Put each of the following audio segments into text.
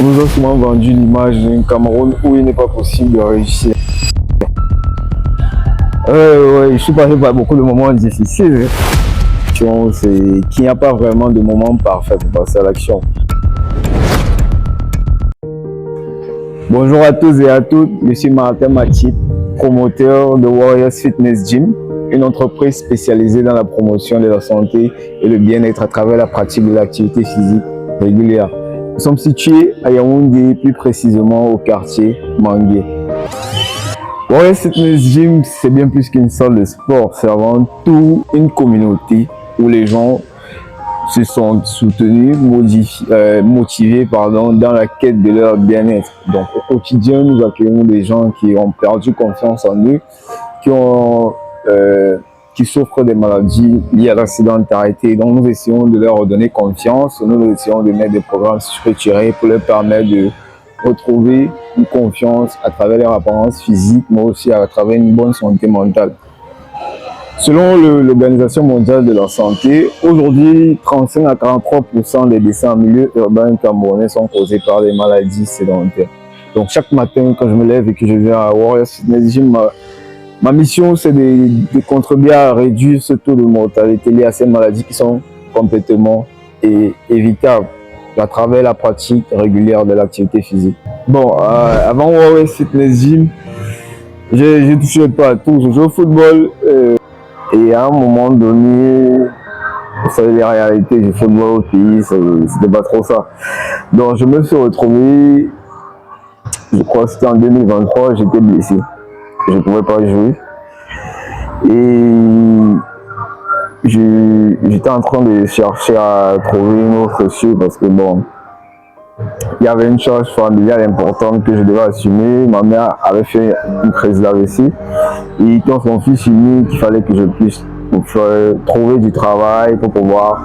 On nous a souvent vendu l'image d'un Cameroun où il n'est pas possible de réussir. Je suis passé par beaucoup de moments difficiles. C'est qu'il n'y a pas vraiment de moment parfait pour passer à l'action. Bonjour à tous et à toutes, je suis Martin Matip, promoteur de Warriors Fitness Gym, une entreprise spécialisée dans la promotion de la santé et le bien-être à travers la pratique de l'activité physique régulière. Nous sommes situés à Yaoundé, plus précisément au quartier Mangué. Warriors Fitness Gym, c'est bien plus qu'une salle de sport, c'est avant tout une communauté où les gens se sont soutenus, motivés dans la quête de leur bien-être. Donc au quotidien, nous accueillons des gens qui ont perdu confiance en eux, qui souffrent des maladies liées à l'accidentarité. Donc nous essayons de leur redonner confiance, nous essayons de mettre des programmes structurés pour leur permettre de retrouver une confiance à travers leur apparence physique, mais aussi à travers une bonne santé mentale. Selon l'Organisation mondiale de la santé, aujourd'hui, 35 à 43% des décès en milieu urbain camerounais sont causés par des maladies sédentaires. Donc chaque matin, quand je me lève et que je viens à Warriors Fitness Gym, ma mission, c'est de contribuer à réduire ce taux de mortalité lié à ces maladies qui sont complètement évitables à travers la pratique régulière de l'activité physique. Bon, avant Warriors Fitness Gym, j'ai touché pas à tout. Je joue au football. Et à un moment donné, vous savez les réalités du football au pays, c'était pas trop ça. Donc je me suis retrouvé, je crois que c'était en 2023, j'étais blessé. Je ne pouvais pas jouer. Et j'étais en train de chercher à trouver une autre issue parce que bon, il y avait une charge familiale importante que je devais assumer. Ma mère avait fait une crise d'AVC. Et quand son fils unique, il fallait que je puisse trouver du travail pour pouvoir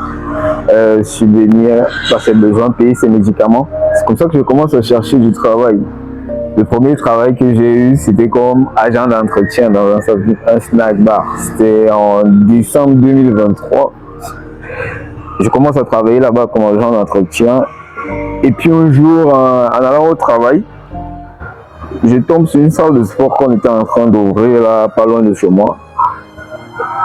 subvenir à ses besoins, payer ses médicaments. C'est comme ça que je commence à chercher du travail. Le premier travail que j'ai eu, c'était comme agent d'entretien dans un snack bar. C'était en décembre 2023. Je commence à travailler là-bas comme agent d'entretien. Et puis un jour, en allant au travail, je tombe sur une salle de sport qu'on était en train d'ouvrir là, pas loin de chez moi.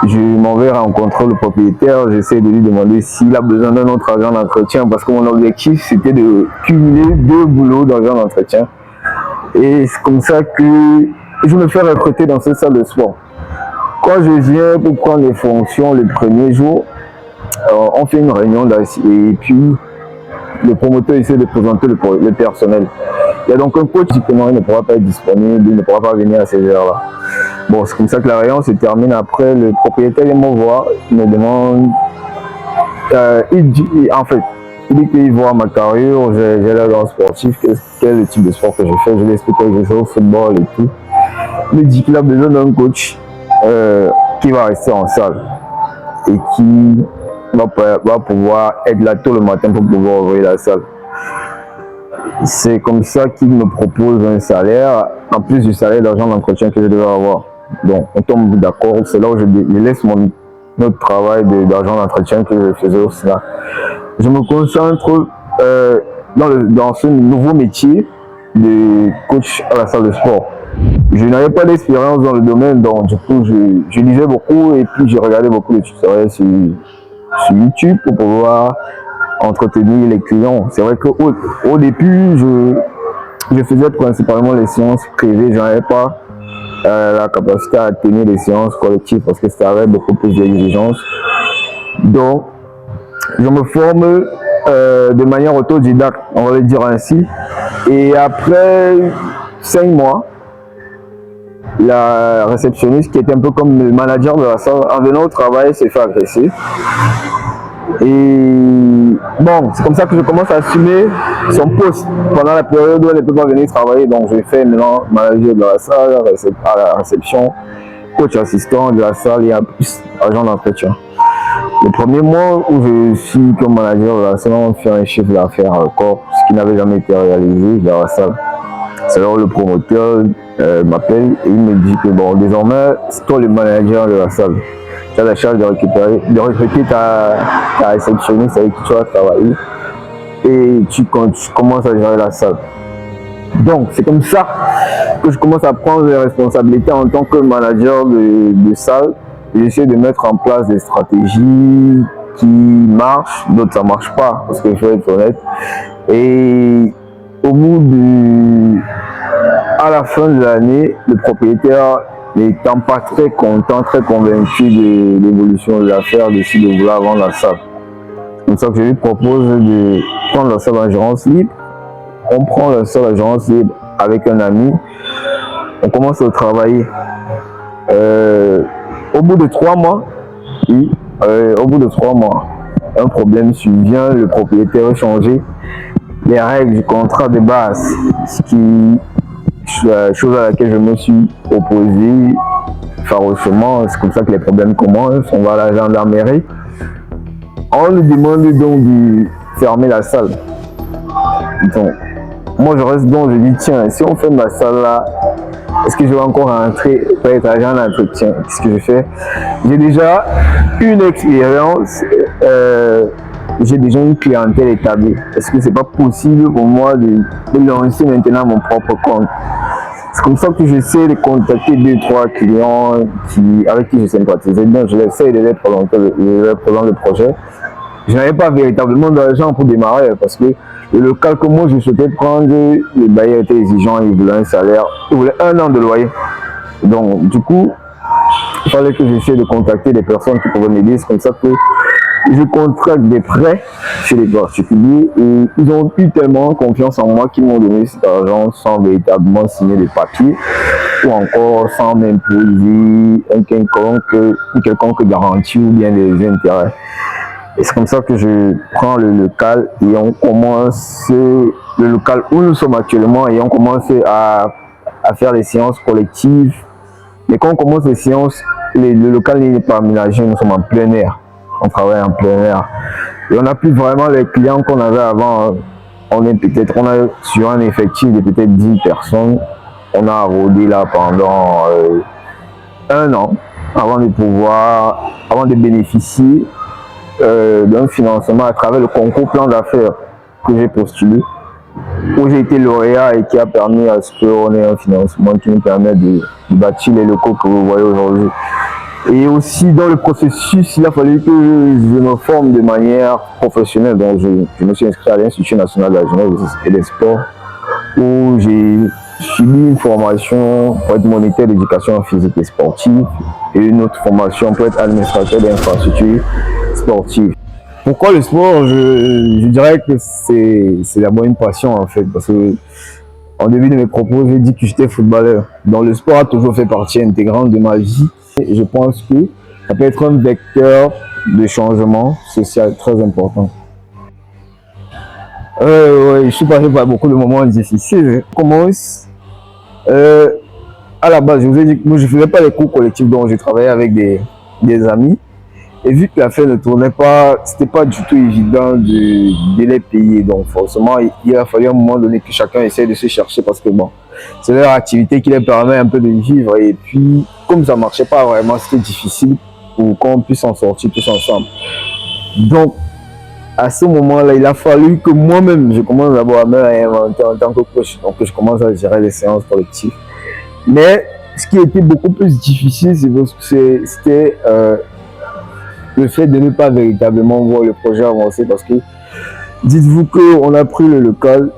Je m'en vais rencontrer le propriétaire, j'essaie de lui demander s'il a besoin d'un autre agent d'entretien parce que mon objectif c'était de cumuler 2 boulots d'agent d'entretien. Et c'est comme ça que je me fais recruter dans cette salle de sport. Quand je viens pour prendre les fonctions le premier jour, on fait une réunion et puis le promoteur essaie de présenter le personnel. Il y a donc un coach qui ne pourra pas être disponible, il ne pourra pas venir à ces heures-là. Bon, c'est comme ça que la réunion se termine. Après, le propriétaire vient me voir, il me demande, il dit qu'il voit ma carrure, j'ai l'air d'un sportif, quel est le type de sport que je fais, je lui explique que je joue au football et tout. Il me dit qu'il a besoin d'un coach qui va rester en salle et qui va pouvoir être là tout le matin pour pouvoir ouvrir la salle. C'est comme ça qu'il me propose un salaire, en plus du salaire d'argent d'entretien que je devais avoir. Donc on tombe d'accord, c'est là où je laisse mon autre travail d'argent d'entretien que je faisais au SNA. Je me concentre dans ce nouveau métier de coach à la salle de sport. Je n'avais pas d'expérience dans le domaine, donc du coup je lisais beaucoup et puis j'ai regardé beaucoup de tutoriels sur YouTube pour pouvoir entretenir les clients. C'est vrai qu'au début, je faisais principalement les séances privées. Je n'avais pas la capacité à tenir les séances collectives parce que ça avait beaucoup plus d'exigences. Donc, je me forme de manière autodidacte, on va le dire ainsi. Et après 5 mois, la réceptionniste, qui était un peu comme le manager de la salle, en venant au travail, s'est fait agresser. Et bon, c'est comme ça que je commence à assumer son poste pendant la période où elle ne peut pas venir travailler. Donc je fais maintenant manager de la salle, à la réception, coach assistant de la salle et en plus agent d'entretien. Le premier mois où je suis comme manager de la salle, on fait un chiffre d'affaires record, ce qui n'avait jamais été réalisé dans la salle. C'est alors le promoteur m'appelle et il me dit que bon, désormais c'est toi le manager de la salle. Tu as la charge de recruter ta réceptionniste avec qui tu vas travailler. et tu commences à gérer la salle. Donc, c'est comme ça que je commence à prendre les responsabilités en tant que manager de salle. J'essaie de mettre en place des stratégies qui marchent, d'autres ça ne marche pas, parce qu'il faut être honnête. Et à la fin de l'année, le propriétaire n'étant pas très content, très convaincu de l'évolution de l'affaire, décide de vouloir vendre la salle. C'est comme ça que je lui propose de prendre la salle en gérance libre. On prend la salle en gérance libre avec un ami. On commence à travailler. Au bout de 3 mois, un problème survient, le propriétaire a changé les règles du contrat de base, chose à laquelle je me suis opposé farouchement. C'est comme ça que les problèmes commencent. On va à la gendarmerie. On nous demande donc de fermer la salle. Donc, moi je reste donc, je dis tiens, si on ferme la salle là, est-ce que je vais encore rentrer, peut-être agent d'entretien? Qu'est-ce que je fais? J'ai déjà une expérience, j'ai déjà une clientèle établie. Est-ce que c'est pas possible pour moi de lancer maintenant mon propre compte? C'est comme ça que j'essaie de contacter 2-3 clients avec qui je sympathise. Donc je essaie de les présenter le projet. Je n'avais pas véritablement d'argent pour démarrer parce que le local que moi je souhaitais prendre, le bailleur était exigeant, il voulait un salaire, il voulait 1 an de loyer. Donc du coup, il fallait que j'essaie de contacter des personnes qui pouvaient m'aider. C'est comme ça que je contracte des prêts chez les particuliers et ils ont eu tellement confiance en moi qu'ils m'ont donné cet argent sans véritablement signer des papiers ou encore sans m'imposer une quelconque garantie ou bien des intérêts. Et c'est comme ça que je prends le local et on commence, le local où nous sommes actuellement, et on commence à faire des séances collectives. Mais quand on commence les séances, le local n'est pas aménagé, nous sommes en plein air. On travaille en plein air. Et on n'a plus vraiment les clients qu'on avait avant. On a sur un effectif de peut-être 10 personnes. On a rôdé là pendant 1 an avant de bénéficier d'un financement à travers le concours plan d'affaires que j'ai postulé, où j'ai été lauréat et qui a permis à ce qu'on ait un financement qui nous permet de bâtir les locaux que vous voyez aujourd'hui. Et aussi dans le processus, il a fallu que je me forme de manière professionnelle. Donc je me suis inscrit à l'Institut national de la jeunesse et des sports, où j'ai suivi une formation pour être moniteur d'éducation physique et sportive et une autre formation pour être administrateur d'infrastructures sportives. Pourquoi le sport? Je dirais que c'est d'abord une passion en fait, parce que en début de mes propos, j'ai dit que j'étais footballeur. Donc le sport a toujours fait partie intégrante de ma vie. Et je pense que ça peut être un vecteur de changement social très important. Je suis passé par beaucoup de moments difficiles. Je commence à la base, je vous ai dit que moi je ne faisais pas les cours collectifs, donc je travaillais avec des amis. Et vu que l'affaire ne tournait pas, c'était pas du tout évident de les payer. Donc forcément, il a fallu à un moment donné que chacun essaie de se chercher parce que bon, c'est leur activité qui leur permet un peu de vivre. Et puis, comme ça ne marchait pas vraiment, c'était difficile pour qu'on puisse en sortir tous ensemble. Donc, à ce moment-là, il a fallu que moi-même, je commence d'abord à me réinventer en tant que coach. Donc, je commence à gérer les séances collectives. Mais ce qui était beaucoup plus difficile, c'était le fait de ne pas véritablement voir le projet avancer, parce que dites-vous qu'on a pris le local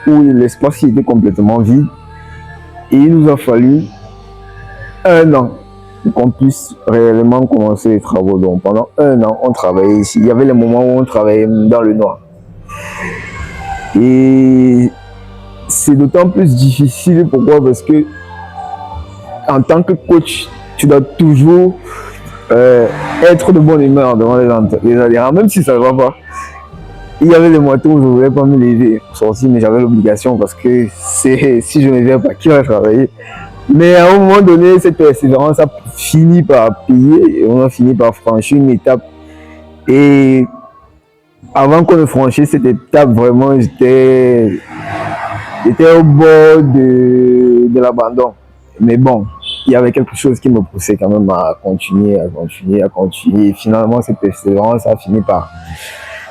où l'espace était complètement vide et il nous a fallu 1 an pour qu'on puisse réellement commencer les travaux. Donc pendant 1 an, on travaillait ici. Il y avait les moments où on travaillait dans le noir. Et c'est d'autant plus difficile, pourquoi? Parce que en tant que coach, tu dois toujours être de bonne humeur devant les adhérents, même si ça ne va pas. Il y avait des mois où je ne voulais pas me lever pour sortir, mais j'avais l'obligation parce que si je ne viens pas, qui va travailler? Mais à un moment donné, cette persévérance a fini par payer et on a fini par franchir une étape. Et avant qu'on ne franchisse cette étape, vraiment, j'étais au bord de l'abandon. Mais bon, il y avait quelque chose qui me poussait quand même à continuer. Et finalement, cette persévérance a fini par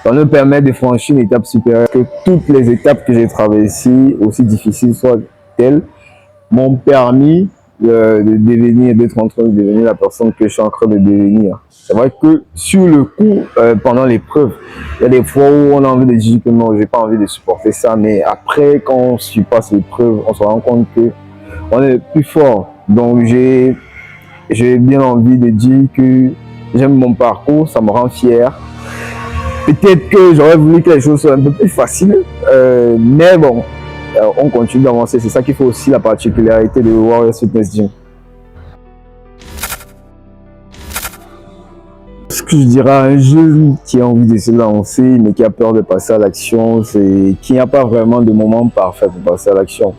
Ça me permet de franchir une étape supérieure, que toutes les étapes que j'ai traversées, aussi difficiles soient-elles, m'ont permis de devenir, d'être en train de devenir la personne que je suis en train de devenir. C'est vrai que sur le coup, pendant l'épreuve, il y a des fois où on a envie de dire que non, j'ai pas envie de supporter ça, mais après, quand on surpasse l'épreuve, on se rend compte que on est plus fort. Donc j'ai bien envie de dire que j'aime mon parcours, ça me rend fier. Peut-être que j'aurais voulu que les choses soient un peu plus faciles, mais bon, on continue d'avancer. C'est ça qui fait aussi la particularité de Warriors Fitness Gym. Ce que je dirais à un jeune qui a envie de se lancer, mais qui a peur de passer à l'action, c'est qu'il n'y a pas vraiment de moment parfait pour passer à l'action.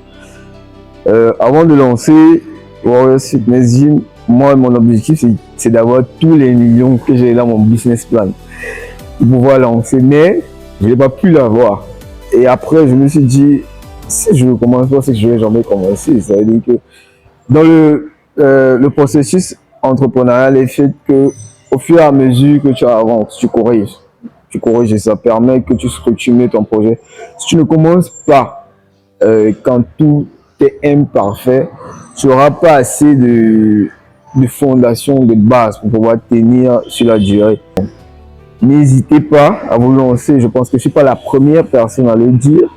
Avant de lancer Warriors Fitness Gym, moi, mon objectif, c'est d'avoir tous les millions que j'ai dans mon business plan pour pouvoir lancer, mais je n'ai pas pu l'avoir. Et après, je me suis dit, si je ne commence pas, c'est que je ne vais jamais commencer. Ça veut dire que dans le processus entrepreneurial est fait que au fur et à mesure que tu avances, tu corriges. Tu corriges et ça permet que tu structures ton projet. Si tu ne commences pas quand tout est imparfait, tu n'auras pas assez de fondation, de base pour pouvoir tenir sur la durée. N'hésitez pas à vous lancer. Je pense que je ne suis pas la première personne à le dire.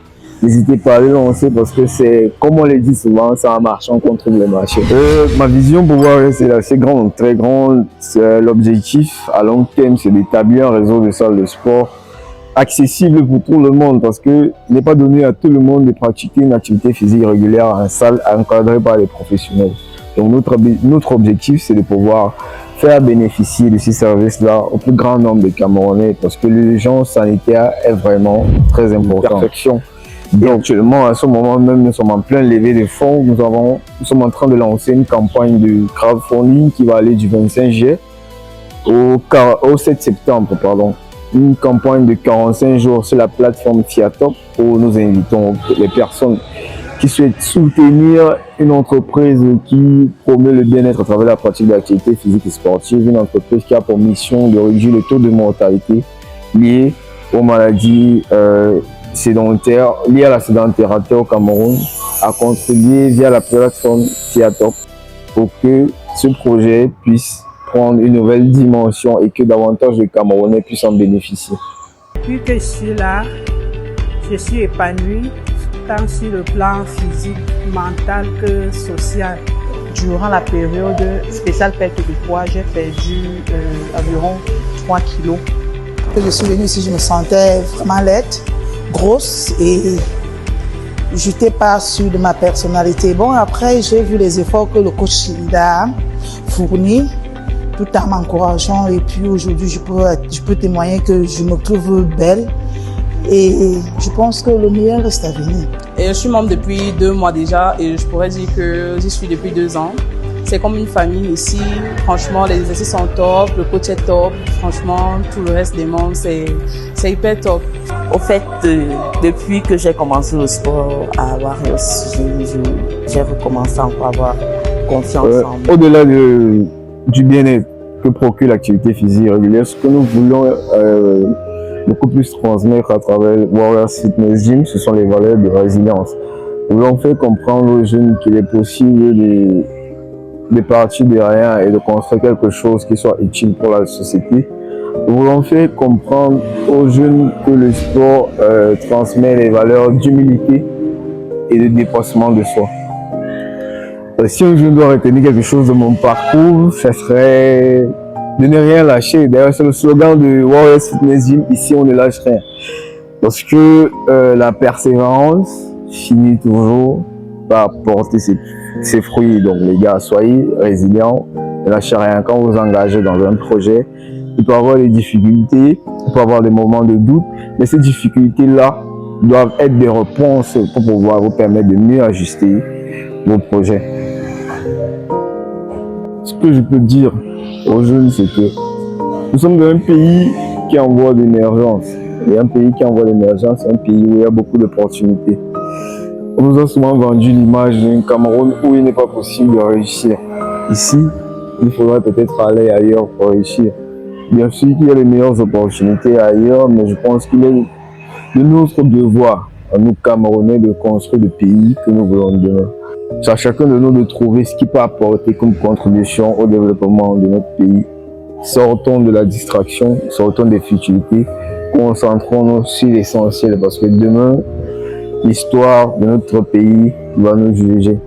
N'hésitez pas à le lancer parce que c'est, comme on le dit souvent, c'est un marchand qu'on trouve le marché. Ma vision pour voir, c'est assez grande, très grande. L'objectif à long terme, c'est d'établir un réseau de salles de sport accessible pour tout le monde parce qu'il n'est pas donné à tout le monde de pratiquer une activité physique régulière en salle encadrée par les professionnels. Donc notre objectif, c'est de pouvoir faire bénéficier de ces services-là au plus grand nombre de Camerounais parce que l'urgence sanitaire est vraiment très importante. Perfection. Donc, actuellement, à ce moment même, nous sommes en plein levée de fonds. Nous sommes en train de lancer une campagne de crowdfunding qui va aller du 25 juillet au 7 septembre. Une campagne de 45 jours sur la plateforme Fiatop où nous invitons les personnes qui souhaitent soutenir une entreprise qui promeut le bien-être à travers la pratique d'activités physiques et sportives, une entreprise qui a pour mission de réduire le taux de mortalité lié aux maladies sédentaires, liées à la sédentarité au Cameroun, à contribuer via la plateforme Fiatop pour que ce projet puisse prendre une nouvelle dimension et que davantage de Camerounais puissent en bénéficier. Depuis que je suis là, je suis épanouie tant sur le plan physique, mental que social. Durant la période spéciale perte de poids, j'ai perdu environ 3 kilos. Quand je suis venue ici, je me sentais vraiment laide, grosse et je n'étais pas sûre de ma personnalité. Bon, après, j'ai vu les efforts que le coach a fournis tout en m'encourageant et puis aujourd'hui, je peux témoigner que je me trouve belle. Et je pense que le meilleur reste à venir. Et je suis membre depuis 2 mois déjà et je pourrais dire que j'y suis depuis 2 ans. C'est comme une famille ici. Franchement, les exercices sont top, le coach est top. Franchement, tout le reste des membres, c'est hyper top. Au fait, depuis que j'ai commencé le sport à Warriors, j'ai recommencé à avoir confiance en moi. Au-delà du bien-être que procure l'activité physique régulière, ce que nous voulons beaucoup plus transmettre à travers Warriors Fitness Gym, ce sont les valeurs de résilience. Nous voulons faire comprendre aux jeunes qu'il est possible de partir de rien et de construire quelque chose qui soit utile pour la société. Nous voulons faire comprendre aux jeunes que le sport transmet les valeurs d'humilité et de dépassement de soi. Si un jeune doit retenir quelque chose de mon parcours, ce serait de ne rien lâcher. D'ailleurs, c'est le slogan de Warriors Fitness Gym, ici on ne lâche rien. Parce que la persévérance finit toujours par porter ses fruits. Donc les gars, soyez résilients, ne lâchez rien. Quand vous vous engagez dans un projet, il peut y avoir des difficultés, il peut y avoir des moments de doute, mais ces difficultés-là doivent être des réponses pour pouvoir vous permettre de mieux ajuster vos projets. Ce que je peux dire aux jeunes, c'est que nous sommes dans un pays qui est en voie d'émergence. Et un pays qui est en voie d'émergence, c'est un pays où il y a beaucoup d'opportunités. On nous a souvent vendu l'image d'un Cameroun où il n'est pas possible de réussir. Ici, il faudrait peut-être aller ailleurs pour réussir. Bien sûr qu'il y a les meilleures opportunités ailleurs, mais je pense qu'il est de notre devoir, à nous Camerounais, de construire le pays que nous voulons demain. C'est à chacun de nous de trouver ce qui peut apporter comme contribution au développement de notre pays. Sortons de la distraction, sortons des futilités, concentrons-nous sur l'essentiel parce que demain, l'histoire de notre pays va nous juger.